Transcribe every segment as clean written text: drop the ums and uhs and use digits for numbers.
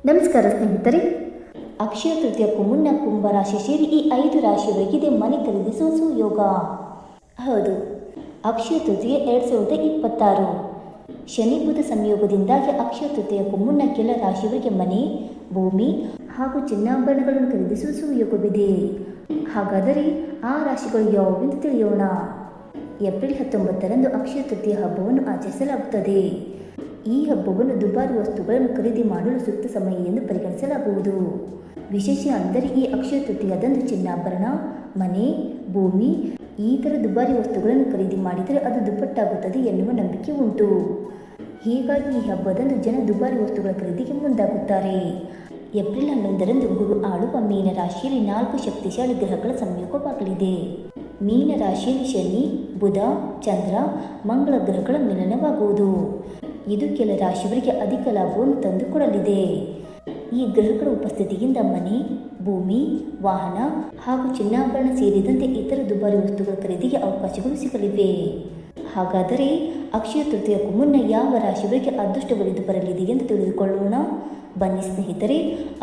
ನಮಸ್ಕಾರ ಸ್ನೇಹಿತರೆ. ಅಕ್ಷಯ ತೃತೀಯಕ್ಕೂ ಮುನ್ನ ಕುಂಭರಾಶಿ ಸೇರಿ ಈ 5 ರಾಶಿಯವರಿಗಿದೆ ಮನೆ ಖರೀದಿಸುವ ಸುಯೋಗ. ಹೌದು, ಅಕ್ಷಯ ತೃತೀಯ 2026 ಶನಿ ಬುಧ ಸಂಯೋಗದಿಂದಾಗಿ ಅಕ್ಷಯ ತೃತೀಯಕ್ಕೂ ಮುನ್ನ ಕೆಲ ರಾಶಿಯವರಿಗೆ ಮನೆ, ಭೂಮಿ ಹಾಗೂ ಚಿನ್ನಾಭರಣಗಳನ್ನು ಖರೀದಿಸುವ ಸುಯೋಗವಿದೆ. ಹಾಗಾದರೆ ಆ ರಾಶಿಗಳು ಯಾವುವೆಂದು ತಿಳಿಯೋಣ. ಏಪ್ರಿಲ್ 19ರಂದು ಅಕ್ಷಯ ತೃತೀಯ ಹಬ್ಬವನ್ನು ಆಚರಿಸಲಾಗುತ್ತದೆ. ಈ ಹಬ್ಬವನ್ನು ದುಬಾರಿ ವಸ್ತುಗಳನ್ನು ಖರೀದಿ ಮಾಡಲು ಸೂಕ್ತ ಸಮಯ ಎಂದು ಪರಿಗಣಿಸಲಾಗುವುದು. ವಿಶೇಷ ಅಂದರೆ ಈ ಅಕ್ಷಯ ತೃತೀಯದಂದು ಚಿನ್ನಾಭರಣ, ಮನೆ, ಭೂಮಿ ಈ ಥರ ದುಬಾರಿ ವಸ್ತುಗಳನ್ನು ಖರೀದಿ ಮಾಡಿದರೆ ಅದು ದುಪ್ಪಟ್ಟಾಗುತ್ತದೆ ಎನ್ನುವ ನಂಬಿಕೆ ಉಂಟು. ಹೀಗಾಗಿ ಈ ಹಬ್ಬದಂದು ಜನ ದುಬಾರಿ ವಸ್ತುಗಳ ಖರೀದಿಗೆ ಮುಂದಾಗುತ್ತಾರೆ. ಏಪ್ರಿಲ್ 11ರಂದು ಗುರು ಆಳುವ ಮೀನ ರಾಶಿಯಲ್ಲಿ 4 ಶಕ್ತಿಶಾಲಿ ಗ್ರಹಗಳ ಸಂಯೋಗವಾಗಲಿದೆ. ಮೀನ ರಾಶಿಯಲ್ಲಿ ಶನಿ, ಬುಧ, ಚಂದ್ರ, ಮಂಗಳ ಗ್ರಹಗಳ ಮಿಲನವಾಗುವುದು. ಇದು ಕೆಲ ರಾಶಿಯವರಿಗೆ ಅಧಿಕ ಲಾಭವನ್ನು ತಂದುಕೊಡಲಿದೆ. ಈ ಗ್ರಹಗಳ ಉಪಸ್ಥಿತಿಯಿಂದ ಮನೆ, ಭೂಮಿ, ವಾಹನ ಹಾಗೂ ಚಿನ್ನಾಭರಣ ಸೇರಿದಂತೆ ಇತರ ದುಬಾರಿ ವಸ್ತುಗಳ ಖರೀದಿಗೆ ಅವಕಾಶಗಳು ಸಿಗಲಿವೆ. ಹಾಗಾದರೆ ಅಕ್ಷಯ ತೃತೀಯಕ್ಕೂ ಮುನ್ನ ಯಾವ ರಾಶಿಯವರಿಗೆ ಅದೃಷ್ಟ ಒಲಿದು ಬರಲಿದೆ ಎಂದು ತಿಳಿದುಕೊಳ್ಳೋಣ. ಬನ್ನಿ ಸ್ನೇಹಿತರೆ.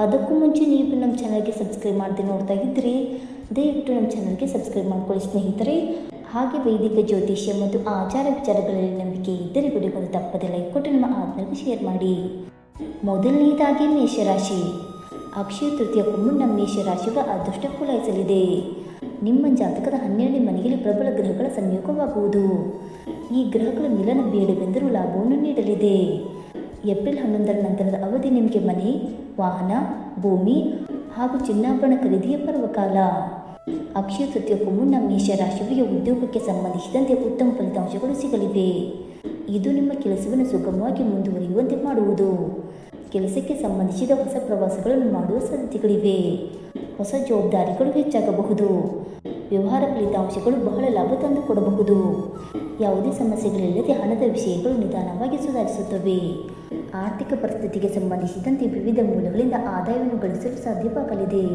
ಅದಕ್ಕೂ ಮುಂಚೆ ನೀವು ನಮ್ಮ ಚಾನಲ್ಗೆ ಸಬ್ಸ್ಕ್ರೈಬ್ ಮಾಡದೆ ನೋಡ್ತಾ ಇದ್ದರೆ ದಯವಿಟ್ಟು ನಮ್ಮ ಚಾನಲ್ಗೆ ಸಬ್ಸ್ಕ್ರೈಬ್ ಮಾಡ್ಕೊಳ್ಳಿ ಸ್ನೇಹಿತರೆ. ಹಾಗೆ ವೈದಿಕ ಜ್ಯೋತಿಷ್ಯ ಮತ್ತು ಆಚಾರ ವಿಚಾರಗಳಲ್ಲಿ ನಂಬಿಕೆ ಇದ್ದರೆ ವಿಡಿಯೋವನ್ನು ತಪ್ಪದೆ ಲೈಕ್ ಕೊಟ್ಟು ನಿಮ್ಮ ಆತ್ಮೀಯರಿಗೆ ಶೇರ್ ಮಾಡಿ. ಮೊದಲನೆಯದಾಗಿ ಮೇಷರಾಶಿ. ಅಕ್ಷಯ ತೃತೀಯಕ್ಕೂ ಮುನ್ನ ಮೇಷರಾಶಿಯವರ ಅದೃಷ್ಟ ಕುಲಾಯಿಸಲಿದೆ. ನಿಮ್ಮ ಜಾತಕದ 12ನೇ ಮನೆಯಲ್ಲಿ ಪ್ರಬಲ ಗ್ರಹಗಳ ಸಂಯೋಗವಾಗುವುದು. ಈ ಗ್ರಹಗಳ ಮಿಲನ ಬೇಡವೆಂದರೂ ಲಾಭವನ್ನು ನೀಡಲಿದೆ. ಏಪ್ರಿಲ್ 11ರ ನಂತರದ ಅವಧಿ ನಿಮಗೆ ಮನೆ, ವಾಹನ, ಭೂಮಿ ಹಾಗೂ ಚಿನ್ನಾಭರಣ ಖರೀದಿಯ ಪರ್ವಕಾಲ. ಅಕ್ಷಯ ತೃತೀಯಕ್ಕೂ ಮುನ್ನ ಮೇಷರಾಶಿಯವರಿಗೆ ಉದ್ಯೋಗಕ್ಕೆ ಸಂಬಂಧಿಸಿದಂತೆ ಉತ್ತಮ ಫಲಿತಾಂಶಗಳು ಸಿಗಲಿವೆ. ಇದು ನಿಮ್ಮ ಕೆಲಸವನ್ನು ಸುಗಮವಾಗಿ ಮುಂದುವರಿಯುವಂತೆ ಮಾಡುವುದು. ಕೆಲಸಕ್ಕೆ ಸಂಬಂಧಿಸಿದ ಹೊಸ ಪ್ರವಾಸಗಳನ್ನು ಮಾಡುವ ಸಾಧ್ಯತೆಗಳಿವೆ. ಹೊಸ ಜವಾಬ್ದಾರಿಗಳು ಹೆಚ್ಚಾಗಬಹುದು. ವ್ಯವಹಾರ ಫಲಿತಾಂಶಗಳು ಬಹಳ ಲಾಭ ತಂದುಕೊಡಬಹುದು. ಯಾವುದೇ ಸಮಸ್ಯೆಗಳಿಲ್ಲದೆ ಹಣದ ವಿಷಯಗಳು ನಿಧಾನವಾಗಿ ಸುಧಾರಿಸುತ್ತವೆ. ಆರ್ಥಿಕ ಪರಿಸ್ಥಿತಿಗೆ ಸಂಬಂಧಿಸಿದಂತೆ ವಿವಿಧ ಮೂಲಗಳಿಂದ ಆದಾಯವನ್ನು ಗಳಿಸಲು ಸಾಧ್ಯವಾಗಲಿದೆ.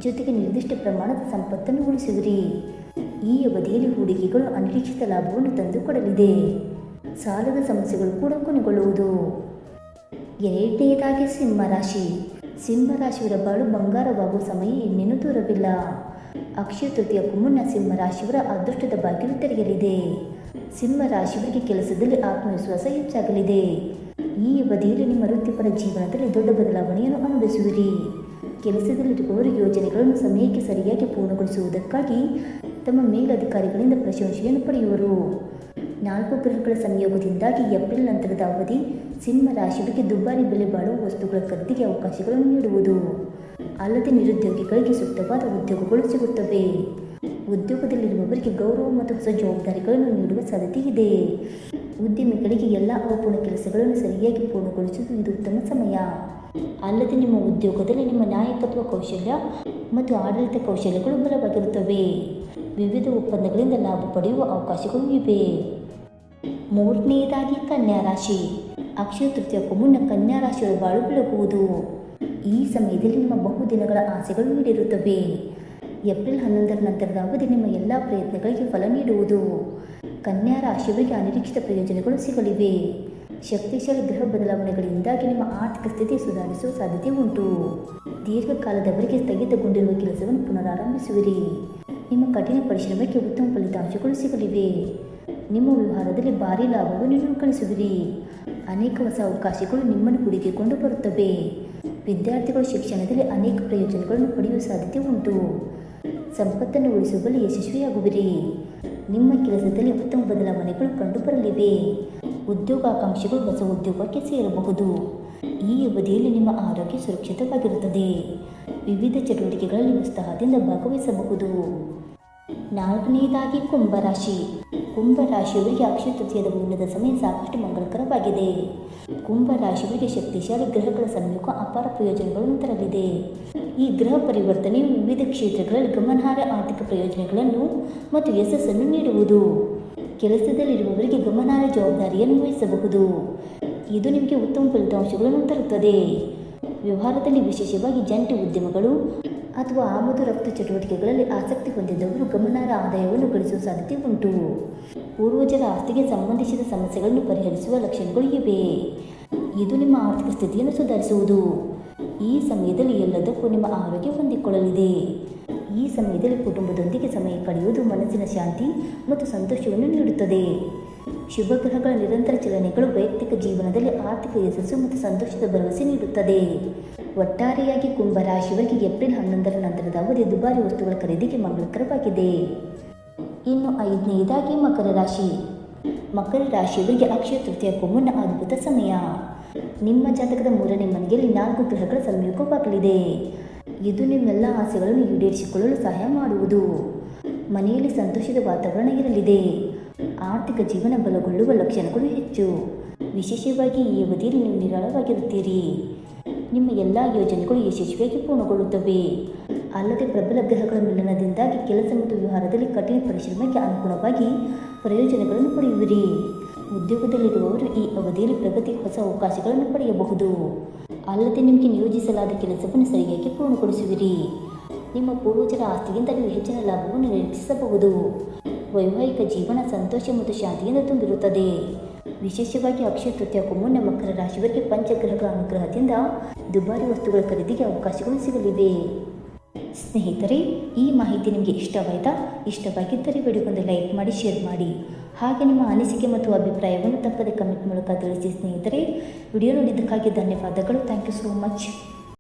ಜೊತೆಗೆ ನಿರ್ದಿಷ್ಟ ಪ್ರಮಾಣದ ಸಂಪತ್ತನ್ನು ಉಳಿಸುವಿರಿ. ಈ ಅವಧಿಯಲ್ಲಿ ಹೂಡಿಕೆಗಳು ಅನಿರೀಕ್ಷಿತ ಲಾಭವನ್ನು ತಂದುಕೊಡಲಿದೆ. ಸಾಲದ ಸಮಸ್ಯೆಗಳು ಕೂಡ ಕೊನೆಗೊಳ್ಳುವುದು. ಎರಡನೆಯದಾಗಿ ಸಿಂಹರಾಶಿ. ಸಿಂಹರಾಶಿಯವರ ಬಾಳು ಬಂಗಾರವಾಗುವ ಸಮಯ ಇನ್ನೇನು ದೂರವಿಲ್ಲ. ಅಕ್ಷಯ ತೃತೀಯಕ್ಕೂ ಮುನ್ನ ಸಿಂಹರಾಶಿಯವರ ಅದೃಷ್ಟದ ಬಾಗಿಲು ತೆರೆಯಲಿದೆ. ಸಿಂಹರಾಶಿಯವರಿಗೆ ಕೆಲಸದಲ್ಲಿ ಆತ್ಮವಿಶ್ವಾಸ ಹೆಚ್ಚಾಗಲಿದೆ. ಈ ಅವಧಿಯಲ್ಲಿ ನಿಮ್ಮ ವೃತ್ತಿಪರ ಜೀವನದಲ್ಲಿ ದೊಡ್ಡ ಬದಲಾವಣೆಯನ್ನು ಅನುಭವಿಸುವಿರಿ. ಕೆಲಸದಲ್ಲಿರುವವರು ಯೋಜನೆಗಳನ್ನು ಸಮಯಕ್ಕೆ ಸರಿಯಾಗಿ ಪೂರ್ಣಗೊಳಿಸುವುದಕ್ಕಾಗಿ ತಮ್ಮ ಮೇಲಧಿಕಾರಿಗಳಿಂದ ಪ್ರಶಂಸೆಯನ್ನು ಪಡೆಯುವರು. 4 ಗ್ರಹಗಳ ಸಂಯೋಗದಿಂದಾಗಿ ಏಪ್ರಿಲ್ ನಂತರದ ಅವಧಿ ಸಿಂಹರಾಶಿಯವರಿಗೆ ದುಬಾರಿ ಬೆಲೆ ಬಾಳುವ ವಸ್ತುಗಳ ಖರೀದಿಗೆ ಅವಕಾಶಗಳನ್ನು ನೀಡುವುದು. ಅಲ್ಲದೆ ನಿರುದ್ಯೋಗಿಗಳಿಗೆ ಸೂಕ್ತವಾದ ಉದ್ಯೋಗಗಳು ಸಿಗುತ್ತವೆ. ಉದ್ಯೋಗದಲ್ಲಿರುವವರಿಗೆ ಗೌರವ ಮತ್ತು ಹೊಸ ಜವಾಬ್ದಾರಿಗಳನ್ನು ನೀಡುವ ಸಾಧ್ಯತೆ ಇದೆ. ಉದ್ಯಮಿಗಳಿಗೆ ಎಲ್ಲ ಅಪೂರ್ಣ ಕೆಲಸಗಳನ್ನು ಸರಿಯಾಗಿ ಪೂರ್ಣಗೊಳಿಸುವುದು ಇದು ಉತ್ತಮ ಸಮಯ. ಅಲ್ಲದೆ ನಿಮ್ಮ ಉದ್ಯೋಗದಲ್ಲಿ ನಿಮ್ಮ ನಾಯಕತ್ವ ಕೌಶಲ್ಯ ಮತ್ತು ಆಡಳಿತ ಕೌಶಲ್ಯಗಳು ಬಲವಾಗಿರುತ್ತವೆ. ವಿವಿಧ ಒಪ್ಪಂದಗಳಿಂದ ಲಾಭ ಪಡೆಯುವ ಅವಕಾಶಗಳು ಇವೆ. ಮೂರನೆಯದಾಗಿ ಕನ್ಯಾ ರಾಶಿ. ಅಕ್ಷಯ ತೃತೀಯಕ್ಕೂ ಮುನ್ನ ಕನ್ಯಾ ರಾಶಿಯವರ ಬಾಳು ಬೆಳಗುವುದು. ಈ ಸಮಯದಲ್ಲಿ ನಿಮ್ಮ ಬಹುದಿನಗಳ ಆಸೆಗಳು ಈಡೇರುತ್ತವೆ. ಏಪ್ರಿಲ್ 11ರ ನಂತರದ ಅವಧಿ ನಿಮ್ಮ ಎಲ್ಲ ಪ್ರಯತ್ನಗಳಿಗೆ ಫಲ ನೀಡುವುದು. ಕನ್ಯಾ ರಾಶಿಯವರಿಗೆ ಅನಿರೀಕ್ಷಿತ ಪ್ರಯೋಜನಗಳು ಸಿಗಲಿವೆ. ಶಕ್ತಿಶಾಲಿ ಗ್ರಹ ಬದಲಾವಣೆಗಳಿಂದಾಗಿ ನಿಮ್ಮ ಆರ್ಥಿಕ ಸ್ಥಿತಿ ಸುಧಾರಿಸುವ ಸಾಧ್ಯತೆ ಉಂಟು. ದೀರ್ಘಕಾಲದವರೆಗೆ ಸ್ಥಗಿತಗೊಂಡಿರುವ ಕೆಲಸವನ್ನು ಪುನರಾರಂಭಿಸುವಿರಿ. ನಿಮ್ಮ ಕಠಿಣ ಪರಿಶ್ರಮಕ್ಕೆ ಉತ್ತಮ ಫಲಿತಾಂಶಗಳು ಸಿಗಲಿವೆ. ನಿಮ್ಮ ವ್ಯವಹಾರದಲ್ಲಿ ಭಾರೀ ಲಾಭವನ್ನು ನೀವು ಗಳಿಸುವಿರಿ. ಅನೇಕ ಹೊಸ ಅವಕಾಶಗಳು ನಿಮ್ಮನ್ನು ಹುಡುಕಿಕೊಂಡು ಬರುತ್ತವೆ. ವಿದ್ಯಾರ್ಥಿಗಳು ಶಿಕ್ಷಣದಲ್ಲಿ ಅನೇಕ ಪ್ರಯೋಜನಗಳನ್ನು ಪಡೆಯುವ ಸಾಧ್ಯತೆ ಉಂಟು. ಸಂಪತ್ತನ್ನು ಉಳಿಸುವಲ್ಲಿ ಯಶಸ್ವಿಯಾಗುವಿರಿ. ನಿಮ್ಮ ಕೆಲಸದಲ್ಲಿ ಉತ್ತಮ ಬದಲಾವಣೆಗಳು ಕಂಡುಬರಲಿವೆ. ಉದ್ಯೋಗಾಕಾಂಕ್ಷಿಗಳು ಹೊಸ ಉದ್ಯೋಗಕ್ಕೆ ಸೇರಬಹುದು. ಈ ಅವಧಿಯಲ್ಲಿ ನಿಮ್ಮ ಆರೋಗ್ಯ ಸುರಕ್ಷಿತವಾಗಿರುತ್ತದೆ. ವಿವಿಧ ಚಟುವಟಿಕೆಗಳಲ್ಲಿ ಉತ್ಸಾಹದಿಂದ ಭಾಗವಹಿಸಬಹುದು. ನಾಲ್ಕನೆಯದಾಗಿ ಕುಂಭರಾಶಿ. ಕುಂಭರಾಶಿಯವರಿಗೆ ಅಕ್ಷಯ ತೃತೀಯದ ಮುನ್ನದ ಸಮಯ ಸಾಕಷ್ಟು ಮಂಗಳಕರವಾಗಿದೆ. ಕುಂಭರಾಶಿಯವರಿಗೆ ಶಕ್ತಿಶಾಲಿ ಗ್ರಹಗಳ ಸಂಯೋಗ ಅಪಾರ ಪ್ರಯೋಜನಗಳನ್ನು ತರಲಿದೆ. ಈ ಗ್ರಹ ಪರಿವರ್ತನೆಯು ವಿವಿಧ ಕ್ಷೇತ್ರಗಳಲ್ಲಿ ಗಮನಾರ್ಹ ಆರ್ಥಿಕ ಪ್ರಯೋಜನಗಳನ್ನು ಮತ್ತು ಯಶಸ್ಸನ್ನು ನೀಡುವುದು. ಕೆಲಸದಲ್ಲಿರುವವರಿಗೆ ಗಮನಾರ್ಹ ಜವಾಬ್ದಾರಿಯನ್ನು ವಹಿಸಬಹುದು. ಇದು ನಿಮಗೆ ಉತ್ತಮ ಫಲಿತಾಂಶಗಳನ್ನು ತರುತ್ತದೆ. ವ್ಯವಹಾರದಲ್ಲಿ ವಿಶೇಷವಾಗಿ ಜಂಟಿ ಉದ್ಯಮಗಳು ಅಥವಾ ಆಮದು ರಫ್ತು ಚಟುವಟಿಕೆಗಳಲ್ಲಿ ಆಸಕ್ತಿ ಹೊಂದಿದ್ದವರು ಗಮನಾರ್ಹ ಆದಾಯವನ್ನು ಗಳಿಸುವ ಸಾಧ್ಯತೆ ಉಂಟು. ಪೂರ್ವಜರ ಆಸ್ತಿಗೆ ಸಂಬಂಧಿಸಿದ ಸಮಸ್ಯೆಗಳನ್ನು ಪರಿಹರಿಸುವ ಲಕ್ಷಣಗಳು ಇವೆ. ಇದು ನಿಮ್ಮ ಆರ್ಥಿಕ ಸ್ಥಿತಿಯನ್ನು ಸುಧಾರಿಸುವುದು. ಈ ಸಮಯದಲ್ಲಿ ಎಲ್ಲದಕ್ಕೂ ನಿಮ್ಮ ಆರೋಗ್ಯ ಹೊಂದಿಕೊಳ್ಳಲಿದೆ. ಈ ಸಮಯದಲ್ಲಿ ಕುಟುಂಬದೊಂದಿಗೆ ಸಮಯ ಕಳೆಯುವುದು ಮನಸ್ಸಿನ ಶಾಂತಿ ಮತ್ತು ಸಂತೋಷವನ್ನು ನೀಡುತ್ತದೆ. ಶುಭ ಗ್ರಹಗಳ ನಿರಂತರ ಚಲನೆಗಳು ವೈಯಕ್ತಿಕ ಜೀವನದಲ್ಲಿ ಆರ್ಥಿಕ ಯಶಸ್ಸು ಮತ್ತು ಸಂತೋಷದ ಭರವಸೆ ನೀಡುತ್ತದೆ. ಒಟ್ಟಾರೆಯಾಗಿ ಕುಂಭ ರಾಶಿಯವರಿಗೆ ಏಪ್ರಿಲ್ 11ರ ನಂತರದ ಅವಧಿ ದುಬಾರಿ ವಸ್ತುಗಳ ಖರೀದಿಗೆ ಮಂಗಳಕರವಾಗಿದೆ. ಇನ್ನು 5ನೇದಾಗಿ ಮಕರ ರಾಶಿ. ಮಕರ ರಾಶಿಯವರಿಗೆ ಅಕ್ಷಯ ತೃತೀಯಕ್ಕೂ ಮುನ್ನ ಅದ್ಭುತ ಸಮಯ. ನಿಮ್ಮ ಜಾತಕದ 3ನೇ ಮನೆಯಲ್ಲಿ 4 ಗ್ರಹಗಳ ಸಂಯೋಗವಾಗಲಿದೆ. ಇದು ನಿಮ್ಮೆಲ್ಲ ಆಸೆಗಳನ್ನು ಈಡೇರಿಸಿಕೊಳ್ಳಲು ಸಹಾಯ ಮಾಡುವುದು. ಮನೆಯಲ್ಲಿ ಸಂತೋಷದ ವಾತಾವರಣ ಇರಲಿದೆ. ಆರ್ಥಿಕ ಜೀವನ ಬಲಗೊಳ್ಳುವ ಲಕ್ಷಣಗಳು ಹೆಚ್ಚು. ವಿಶೇಷವಾಗಿ ಈ ಅವಧಿಯಲ್ಲಿ ನೀವು ನಿರಾಳವಾಗಿರುತ್ತೀರಿ. ನಿಮ್ಮ ಎಲ್ಲ ಯೋಜನೆಗಳು ಯಶಸ್ವಿಯಾಗಿ ಪೂರ್ಣಗೊಳ್ಳುತ್ತವೆ. ಅಲ್ಲದೆ ಪ್ರಬಲ ಗ್ರಹಗಳ ಮಿಲನದಿಂದಾಗಿ ಕೆಲಸ ಮತ್ತು ವ್ಯವಹಾರದಲ್ಲಿ ಕಠಿಣ ಪರಿಶ್ರಮಕ್ಕೆ ಅನುಗುಣವಾಗಿ ಪ್ರಯೋಜನಗಳನ್ನು ಪಡೆಯುವಿರಿ. ಉದ್ಯೋಗದಲ್ಲಿರುವವರು ಈ ಅವಧಿಯಲ್ಲಿ ಪ್ರಗತಿ ಹೊಸ ಅವಕಾಶಗಳನ್ನು ಪಡೆಯಬಹುದು. ಅಲ್ಲದೆ ನಿಮಗೆ ನಿಯೋಜಿಸಲಾದ ಕೆಲಸವನ್ನು ಸರಿಯಾಗಿ ಪೂರ್ಣಗೊಳಿಸುವಿರಿ. ನಿಮ್ಮ ಪೂರ್ವಜರ ಆಸ್ತಿಗಿಂತ ನೀವು ಹೆಚ್ಚಿನ ಲಾಭವನ್ನು ನಿರೀಕ್ಷಿಸಬಹುದು. ವೈವಾಹಿಕ ಜೀವನ ಸಂತೋಷ ಮತ್ತು ಶಾಂತಿಯಿಂದ ತುಂಬಿರುತ್ತದೆ. ವಿಶೇಷವಾಗಿ ಅಕ್ಷಯ ತೃತೀಯಕ್ಕೂ ಮುನ್ನ ಮಕರ ರಾಶಿಯವರಿಗೆ ಪಂಚಗ್ರಹಗಳ ಅನುಗ್ರಹದಿಂದ ದುಬಾರಿ ವಸ್ತುಗಳ ಖರೀದಿಗೆ ಅವಕಾಶಗಳು ಸಿಗಲಿವೆ. ಸ್ನೇಹಿತರೆ, ಈ ಮಾಹಿತಿ ನಿಮಗೆ ಇಷ್ಟವಾಯಿತಾ? ಇಷ್ಟವಾಗಿದ್ದರೆ ವಿಡಿಯೋಗೊಂದು ಲೈಕ್ ಮಾಡಿ, ಶೇರ್ ಮಾಡಿ. ಹಾಗೆ ನಿಮ್ಮ ಅನಿಸಿಕೆ ಮತ್ತು ಅಭಿಪ್ರಾಯವನ್ನು ತಪ್ಪದೆ ಕಮೆಂಟ್ ಮೂಲಕ ತಿಳಿಸಿ. ಸ್ನೇಹಿತರೆ, ವಿಡಿಯೋ ನೋಡಿದ್ದಕ್ಕಾಗಿ ಧನ್ಯವಾದಗಳು. Thank you so much.